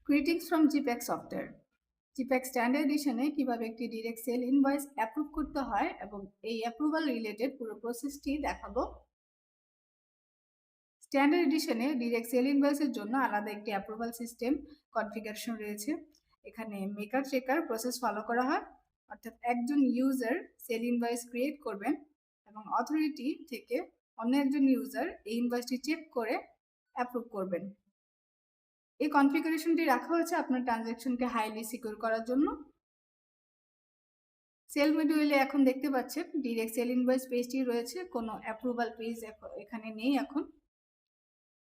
Greetings from Gpack software. Gpack standard এডিশনে কিভাবে একটি ডিরেক্ট সেল ইনভয়েস অ্যাপ্রুভ করতে হয় এবং এই অ্যাপ্রুভাল রিলেটেড পুরো প্রসেসটি দেখাবো। স্ট্যান্ডার্ড এডিশনে ডিরেক্ট সেল ইনভয়েসের জন্য আলাদা একটি অ্যাপ্রুভাল সিস্টেম কনফিগারেশন রয়েছে। এখানে মেকার চেকার প্রসেস ফলো করা হয়, অর্থাৎ একজন ইউজার সেল ইনভয়েস ক্রিয়েট করবেন এবং অথরিটি থেকে অন্য একজন ইউজার এই ইনভয়েসটি চেক করে অ্যাপ্রুভ করবেন। এই কনফিগারেশনটি রাখা হয়েছে আপনার ট্রানজ্যাকশনকে হাইলি সিকিউর করার জন্য। সেল মডিউলে এখন দেখতে পাচ্ছেন ডিরেক্ট সেল ইনভয়েস পেজটি রয়েছে, কোনো অ্যাপ্রুভাল পেজ এখানে নেই। এখন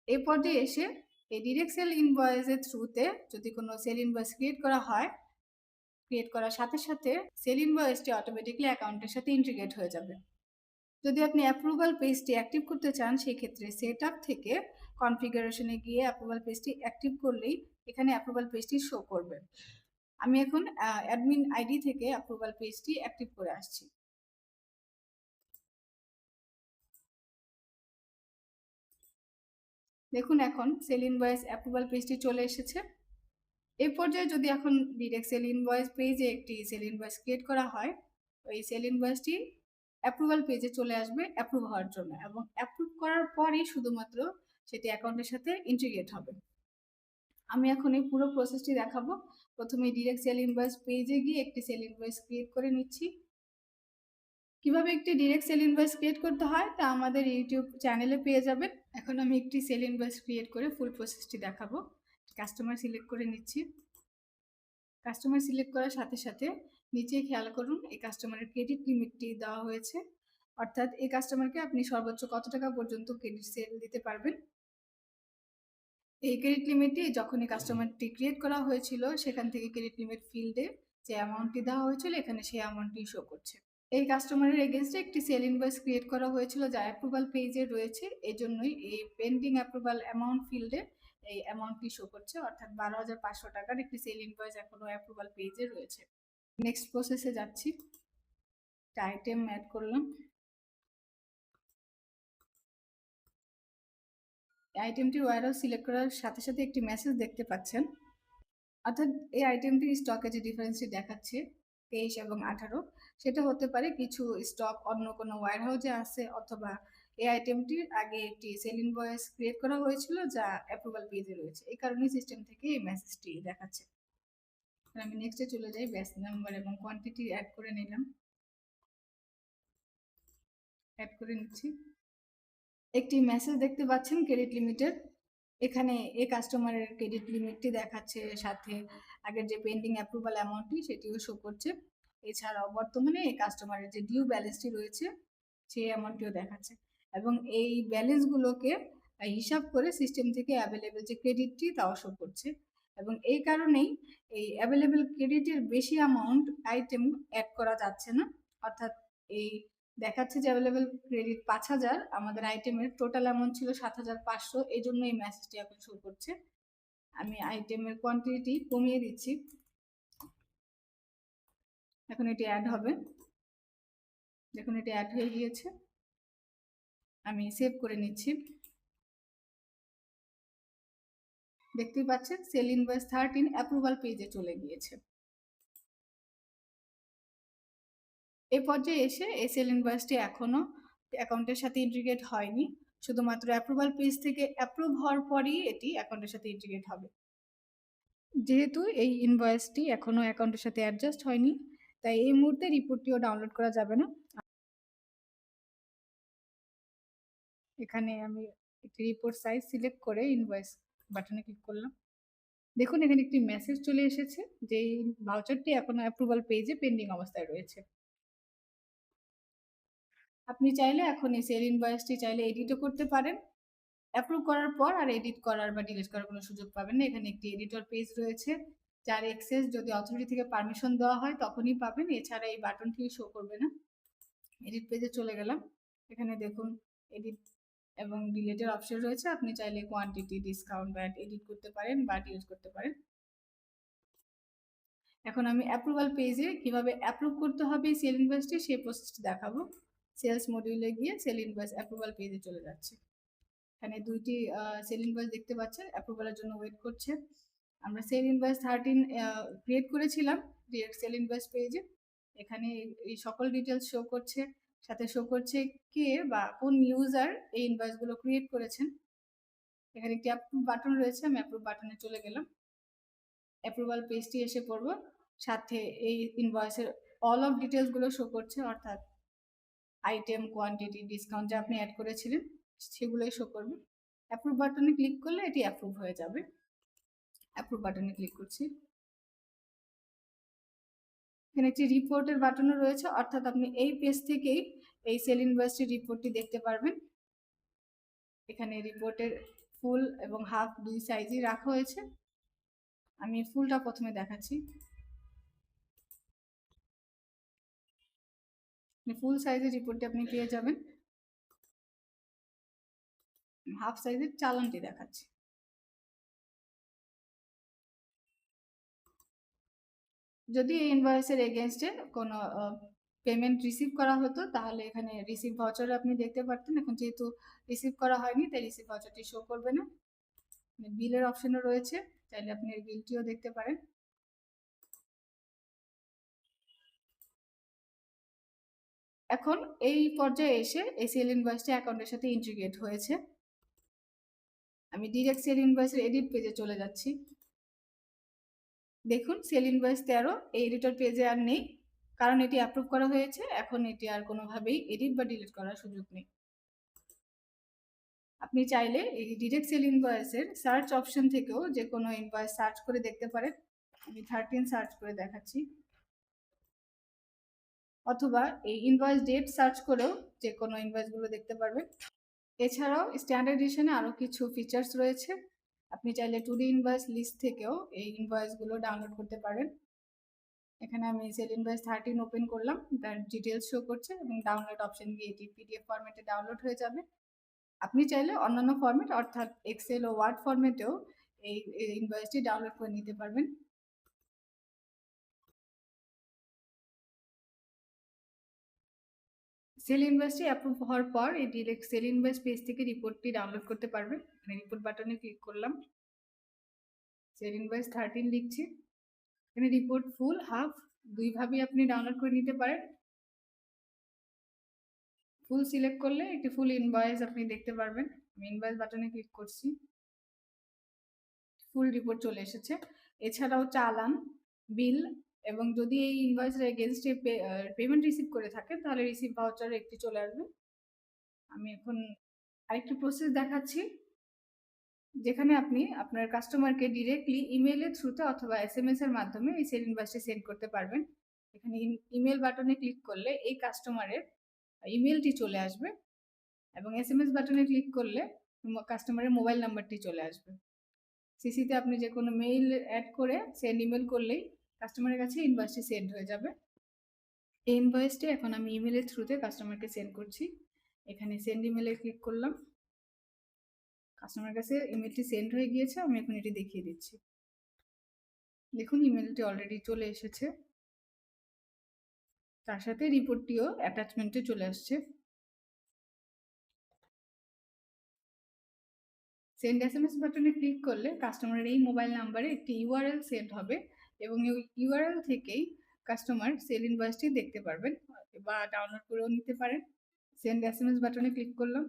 এই পর্যায়ে এসে এই ডিরেক্ট সেল ইনভয়েসের থ্রুতে যদি কোনো সেল ইনভয়েস ক্রিয়েট করা হয়, ক্রিয়েট করার সাথে সাথে সেল ইনভয়েসটি অটোমেটিকলি অ্যাকাউন্টের সাথে ইন্টিগ্রেট হয়ে যাবে। যদি আপনি অ্যাপ্রুভাল পেজটি অ্যাক্টিভ করতে চান, সেই ক্ষেত্রে সেট আপ থেকে কনফিগারেশনে গিয়ে অ্যাপ্রুভাল পেজটি অ্যাক্টিভ করলেই এখানে অ্যাপ্রুভাল পেজটি শো করবে। আমি এখন অ্যাডমিন আইডি থেকে অ্যাপ্রুভাল পেজটি অ্যাক্টিভ করে আসছি। দেখুন এখন সেল ইনভয়েস অ্যাপ্রুভাল পেজটি চলে এসেছে। এই পর্যায়ে যদি এখন ডিরেক্ট সেল ইনভয়েস পেজে একটি সেল ইনভয়েস ক্রিয়েট করা হয়, ওই সেল ইনভয়েসটি অ্যাপ্রুভাল পেজে চলে আসবে অ্যাপ্রুভ হওয়ার জন্য, এবং অ্যাপ্রুভ করার পরেই শুধুমাত্র সেটি অ্যাকাউন্টের সাথে ইন্টিগ্রেট হবে। আমি এখন এই পুরো প্রসেসটি দেখাবো। প্রথমে ডিরেক্ট সেল ইনভয়েস পেজে গিয়ে একটি সেল ইনভয়েস ক্রিয়েট করে নিচ্ছি। কিভাবে একটি ডিরেক্ট সেল ইনভয়েস ক্রিয়েট করতে হয় তা আমাদের ইউটিউব চ্যানেলে পেয়ে যাবেন। এখন আমি একটি সেল ইনভয়েস ক্রিয়েট করে ফুল প্রসেসটি দেখাবো। কাস্টমার সিলেক্ট করে নিচ্ছি। কাস্টমার সিলেক্ট করার সাথে সাথে নিচে খেয়াল করুন এই কাস্টমারের ক্রেডিট লিমিটটি দেওয়া হয়েছে, অর্থাৎ এই কাস্টমারকে আপনি সর্বোচ্চ কত টাকা পর্যন্ত ক্রেডিট সেল দিতে পারবেন। এই ক্রেডিট লিমিটটি যখন এই কাস্টমারটি ক্রিয়েট করা হয়েছিল সেখান থেকে ক্রেডিট লিমিট ফিল্ডে যে অ্যামাউন্টটি দেওয়া হয়েছিল এখানে সেই অ্যামাউন্টটি শো করছে। এই কাস্টমারের এগেনস্টে একটি সেল ইনভয়েস ক্রিয়েট করা হয়েছিল যা অ্যাপ্রুভাল পেজে রয়েছে, এই জন্যই এই পেন্ডিং অ্যাপ্রুভাল অ্যামাউন্ট ফিল্ডে এই অ্যামাউন্টটি শো করছে, অর্থাৎ 12,500 টাকার একটি সেল ইনভয়েস এখনো অ্যাপ্রুভাল পেজে রয়েছে। নেক্সট প্রসেসে যাচ্ছি। একটা আইটেম অ্যাড করলাম। আইটেমটির ওয়্যারহাউস সিলেক্ট করার সাথে সাথে একটি মেসেজ দেখতে পাচ্ছেন, অর্থাৎ এই আইটেমটির স্টকে যে ডিফারেন্সটি দেখাচ্ছে 23 এবং 18, সেটা হতে পারে কিছু স্টক অন্য কোনো ওয়্যারহাউসে আছে, অথবা এই আইটেমটির আগে একটি সেল ইনভয়েস ক্রিয়েট করা হয়েছিল যা অ্যাপ্রুভাল পেজে রয়েছে। এই কারণে সিস্টেম থেকে এই মেসেজটি দেখাচ্ছে। আমি নেক্সটে চলে যাই। ব্যাচ নাম্বার এবং কোয়ান্টিটি অ্যাড করে নিলাম। অ্যাড করে নিচ্ছি। একটি মেসেজ দেখতে পাচ্ছেন ক্রেডিট লিমিটের। এখানে এই কাস্টমারের ক্রেডিট লিমিটটি দেখাচ্ছে, সাথে আগের যে পেন্ডিং অ্যাপ্রুভাল অ্যামাউন্টটি সেটিও শো করছে। এছাড়াও বর্তমানে এই কাস্টমারের যে ডিউ ব্যালেন্সটি রয়েছে সেই অ্যামাউন্টটিও দেখাচ্ছে, এবং এই ব্যালেন্সগুলোকে হিসাব করে সিস্টেম থেকে অ্যাভেলেবেল যে ক্রেডিটটি তাও শো করছে। এবং এই কারণেই এই অ্যাভেলেবেল ক্রেডিটের বেশি অ্যামাউন্ট আইটেম অ্যাড করা যাচ্ছে না, অর্থাৎ এই দেখাচ্ছে যে অ্যাভেলেবেল ক্রেডিট 5,000, আমাদের আইটেমের টোটাল অ্যামাউন্ট ছিল 7,500, এই জন্য এই মেসেজটি এখন শো করছে। আমি আইটেমের কোয়ান্টিটি কমিয়ে দিচ্ছি। এখন এটি অ্যাড হবে। দেখুন এটি অ্যাড হয়ে গিয়েছে। আমি সেভ করে নিচ্ছি। দেখতেই পাচ্ছেন সেল ইনভয়েস 13 অ্যাপ্রুভাল পেজে চলে গিয়েছে। এই পর্যায়ে এসে এই সেল ইনভয়েসটি এখনো অ্যাকাউন্টের সাথে ইন্টিগ্রেট হয়নি, শুধুমাত্র অ্যাপ্রুভাল পেজ থেকে অ্যাপ্রুভ হওয়ার পরই এটি অ্যাকাউন্টের সাথে ইন্টিগ্রেট হবে। যেহেতু এই ইনভয়েসটি এখনো অ্যাকাউন্টের সাথে অ্যাডজাস্ট হয়নি, তাই এই মুহূর্তে রিপোর্টটিও ডাউনলোড করা যাবে না। এখানে আমি একটি রিপোর্ট সাইজ সিলেক্ট করে ইনভয়েস বাটনে ক্লিক করলাম। দেখুন এখানে একটি মেসেজ চলে এসেছে যে এই ভাউচারটি এখনো অ্যাপ্রুভাল পেজে পেন্ডিং অবস্থায় রয়েছে। আপনি চাইলে এখন এই সেল ইনভয়েসটি চাইলে এডিটও করতে পারেন। অ্যাপ্রুভ করার পর আর এডিট করার বা ডিলিট করার কোনো সুযোগ পাবেন না। এখানে একটি এডিটর পেজ রয়েছে যার অ্যাক্সেস যদি অথরিটি থেকে পারমিশন দেওয়া হয় তখনই পাবেন, এছাড়া এই বাটনটি শো করবে না। এডিট পেজে চলে গেলাম। এখানে দেখুন এডিট এবং ডিলিটের অপশন রয়েছে, আপনি চাইলে কোয়ান্টিটি, ডিসকাউন্ট, ভ্যাট এডিট করতে পারেন বা ডিলিট করতে পারেন। এখন আমি অ্যাপ্রুভাল পেজে কিভাবে অ্যাপ্রুভ করতে হবে সেল ইনভয়েসটি সেই প্রসেসটি দেখাবো। সেলস মডিউলে গিয়ে সেল ইনভয়েস অ্যাপ্রুভাল পেজে চলে যাচ্ছে। এখানে দুইটি সেল ইনভয়েস দেখতে পাচ্ছেন, অ্যাপ্রুভালের জন্য ওয়েট করছে। আমরা সেল ইনভয়েস 13 ক্রিয়েট করেছিলাম ডিরেক্ট সেল ইনভয়েস পেজে। এখানে এই সকল ডিটেলস শো করছে, সাথে শো করছে কে বা কোন ইউজার এই ইনভয়েসগুলো ক্রিয়েট করেছেন। এখানে একটি অ্যাপ্রুভ বাটন রয়েছে, আমি অ্যাপ্রুভ বাটনে চলে গেলাম। অ্যাপ্রুভাল পেজটি এসে পড়বো, সাথে এই ইনভয়েসের অল অফ ডিটেলসগুলো শো করছে, অর্থাৎ আইটেম, কোয়ান্টিটি, ডিসকাউন্ট যা আপনি অ্যাড করেছিলেন সেগুলোই শো করবে। অ্যাপ্রুভ বাটনে ক্লিক করলে এটি অ্যাপ্রুভ হয়ে যাবে। অ্যাপ্রুভ বাটনে ক্লিক করছি। এখানে একটি রিপোর্টের বাটনও রয়েছে, অর্থাৎ আপনি এই পেজ থেকেই এই সেল ইনভয়েসটির রিপোর্টটি দেখতে পারবেন। এখানে রিপোর্টের ফুল এবং হাফ দুই সাইজই রাখা হয়েছে। আমি ফুলটা প্রথমে দেখাচ্ছি। ফুল সাইজের রিপোর্টটি আপনি পেয়ে যাবেন। হাফ সাইজের চালানটি দেখাচ্ছি। যদি এই ইনভয়েসের এগেইনস্টে কোনো পেমেন্ট রিসিভ করা হতো তাহলে এখানে রিসিভ ভাউচার আপনি দেখতে পারতেন। এখন যেহেতু রিসিভ করা হয়নি তাই রিসিভ ভাউচারটি শো করবে না। বিলের অপশনও রয়েছে, চাইলে আপনি এর বিলটিও দেখতে পারেন। এখন এই পর্যায়ে এসে এই সেল ইনভয়েসটি অ্যাকাউন্টের সাথে ইন্টিগ্রেট হয়েছে। আমি ডিরেক্ট সেল ইনভয়েসের এডিট পেজে চলে যাচ্ছি। দেখুন সেল ইনভয়েস 13 এই এডিটর পেজে আর নেই, কারণ এটি অ্যাপ্রুভ করা হয়েছে। এখন এটি আর কোনোভাবেই এডিট বা ডিলিট করার সুযোগ নেই। আপনি চাইলে এই ডিরেক্ট সেল ইনভয়েসের সার্চ অপশন থেকেও যে কোনো ইনভয়েস সার্চ করে দেখতে পারেন। আমি 13 সার্চ করে দেখাচ্ছি, অথবা এই ইনভয়েস ডেট সার্চ করেও যে কোনো ইনভয়েসগুলো দেখতে পারবেন। এছাড়াও স্ট্যান্ডার্ড এডিশনে আরও কিছু ফিচার্স রয়েছে। আপনি চাইলে 2D ইনভয়েস লিস্ট থেকেও এই ইনভয়েসগুলো ডাউনলোড করতে পারেন। এখানে আমি সেল ইনভয়েস 13 ওপেন করলাম, তার ডিটেলস শো করছে এবং ডাউনলোড অপশন গিয়ে এটি পিডিএফ ফরম্যাটে ডাউনলোড হয়ে যাবে। আপনি চাইলে অন্যান্য ফরম্যাট অর্থাৎ এক্সেল ও ওয়ার্ড ফরম্যাটেও এই ইনভয়েসটি ডাউনলোড করে নিতে পারবেন। সেল ইনভয়েসটি অ্যাপ্রুভ হওয়ার পর এই ডিরেক্ট সেল ইনভয়েস পেজ থেকে রিপোর্টটি ডাউনলোড করতে পারবেন। এখানে রিপোর্ট বাটনে ক্লিক করলাম, সেল ইনভয়েস 13 লিখছি। এখানে রিপোর্ট ফুল, হাফ দুইভাবেই আপনি ডাউনলোড করে নিতে পারেন। ফুল সিলেক্ট করলে একটি ফুল ইনভয়েস আপনি দেখতে পারবেন। আমি ইনভয়েস বাটনে ক্লিক করছি, ফুল রিপোর্ট চলে এসেছে। এছাড়াও চালান, বিল এবং যদি এই ইনভয়েসের এগেইনস্টে পেমেন্ট রিসিভ করে থাকেন তাহলে রিসিভ ভাউচার একটি চলে আসবে। আমি এখন আরেকটি প্রসেস দেখাচ্ছি, যেখানে আপনি আপনার কাস্টমারকে ডিরেক্টলি ইমেইলের থ্রুতে অথবা এসএমএস এর মাধ্যমে এই সেল ইনভয়েসটি সেন্ড করতে পারবেন। এখানে ইমেল বাটনে ক্লিক করলে এই কাস্টমারের ইমেলটি চলে আসবে এবং এসএমএস বাটনে ক্লিক করলে কাস্টমারের মোবাইল নাম্বারটি চলে আসবে। সিসিতে আপনি যে কোনো মেইল অ্যাড করে সেন্ড ইমেল করলেই কাস্টমারের কাছে ইনভয়েসটি সেন্ড হয়ে যাবে। এই ইনভয়েসটি এখন আমি ইমেলের থ্রুতে কাস্টমারকে সেন্ড করছি। এখানে সেন্ড ইমেলে ক্লিক করলাম, কাস্টমারের কাছে ইমেলটি সেন্ড হয়ে গিয়েছে। আমি এখন এটি দেখিয়ে দিচ্ছি। দেখুন ইমেলটি অলরেডি চলে এসেছে, তার সাথে রিপোর্টটিও অ্যাটাচমেন্টে চলে আসছে। সেন্ড এসএমএস বাটনে ক্লিক করলে কাস্টমারের এই মোবাইল নাম্বারে একটি ইউআরএল সেন্ড হবে এবং এই ইউআরএল থেকেই কাস্টমার সেল ইনভয়েসটি দেখতে পারবেন বা ডাউনলোড করেও নিতে পারেন। সেন্ড এসএমএস বাটনে ক্লিক করলাম,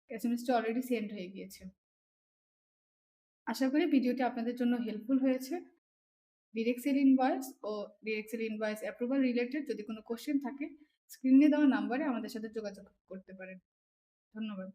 এসএমএসটি অলরেডি সেন্ড হয়ে গিয়েছে। আশা করি ভিডিওটি আপনাদের জন্য হেল্পফুল হয়েছে। ডিরেক্ট সেল ইনভয়েস ও direct sale invoice approval related যদি কোনো কোশ্চেন থাকে স্ক্রিনে দেওয়া নাম্বারে আমাদের সাথে যোগাযোগ করতে পারেন। ধন্যবাদ।